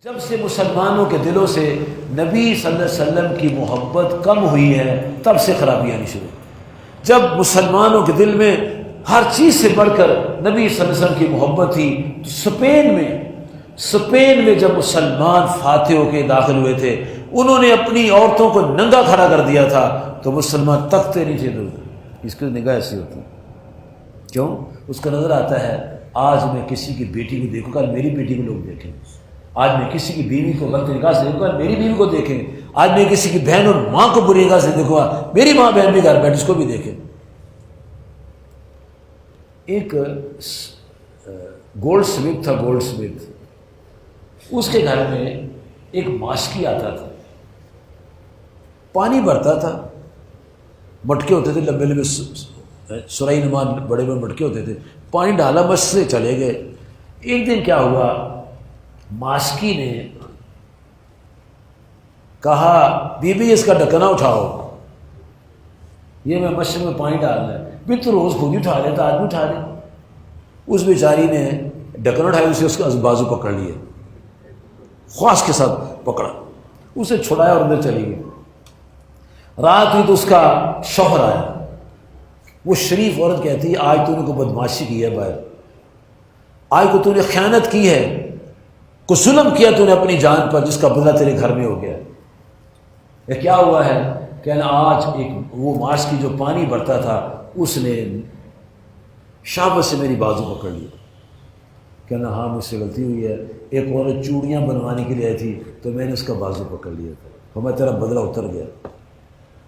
جب سے مسلمانوں کے دلوں سے نبی صلی اللہ علیہ وسلم کی محبت کم ہوئی ہے تب سے خرابی آنی شروع. جب مسلمانوں کے دل میں ہر چیز سے بڑھ کر نبی صلی اللہ علیہ وسلم کی محبت تھی تو اسپین میں جب مسلمان فاتح ہو کے داخل ہوئے تھے انہوں نے اپنی عورتوں کو ننگا کھڑا کر دیا تھا تو مسلمان تکتے نہیں تھے. اس کی نگاہ ایسی ہوتی کیوں؟ اس کا نظر آتا ہے آج میں کسی کی بیٹی کو دیکھوں کل میری بیٹی کو لوگ دیکھیں، آج میں کسی کی بیوی کو غلط نگاہ سے دیکھوں گا میری بیوی کو دیکھیں، آج میں کسی کی بہن اور ماں کو بری نگاہ سے دیکھوں گا میری ماں بہن بھی گھر بیٹھ اس کو بھی دیکھیں. ایک گولڈ سمتھ تھا، گولڈ سمتھ، اس کے گھر میں ایک ماشکی آتا تھا، پانی بھرتا تھا، مٹکے ہوتے تھے لمبے لمبے سرائی نما بڑے بڑے مٹکے ہوتے تھے، پانی ڈالا بس سے چلے گئے. ایک دن کیا ہوا، ماشکی نے کہا بی بی اس کا ڈھکنا اٹھاؤ، یہ میں مشرق میں پانی ڈالنا ہے. بھی تو روز خود ہی اٹھا لیتا، آدمی اٹھا لے. اس بیچاری نے ڈھکن اٹھایا، اسے اس کا بازو پکڑ لیے، خواص کے ساتھ پکڑا، اسے چھڑایا اور اندر چلی گئی. رات ہوئی تو اس کا شوہر آیا. وہ شریف عورت کہتی ہے آج تو نے کو بدماشی کی ہے، باہر آج کو تو نے خیانت کی ہے، کو ظلم کیا تو نے اپنی جان پر، جس کا بدلہ تیرے گھر میں ہو گیا. یہ کیا ہوا ہے؟ کہنا آج ایک وہ ماشکی جو پانی بھرتا تھا اس نے شابت سے میری بازو پکڑ لی. کہنا ہاں مجھ سے غلطی ہوئی ہے، ایک عورت چوڑیاں بنوانے کے لیے آئی تھی تو میں نے اس کا بازو پکڑ لیا تھا، ہمیں تیرا بدلہ اتر گیا.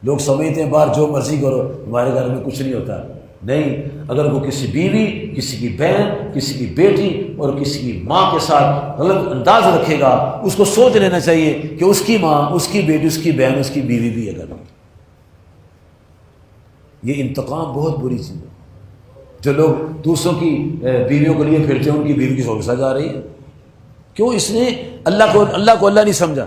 لوگ سمجھتے ہیں باہر جو مرضی کرو ہمارے گھر میں کچھ نہیں ہوتا. نہیں، اگر وہ کسی بیوی، کسی کی بہن، کسی کی بیٹی اور کسی کی ماں کے ساتھ غلط انداز رکھے گا اس کو سوچ لینا چاہیے کہ اس کی ماں، اس کی بیٹی، اس کی بہن، اس کی بیوی بھی ہے گھر میں. یہ انتقام بہت بری چیز ہے. جو لوگ دوسروں کی بیویوں کو لیے پھرتے ہیں ان کی بیوی کی سوچ سجا رہی ہے. کیوں؟ اس نے اللہ کو اللہ نہیں سمجھا.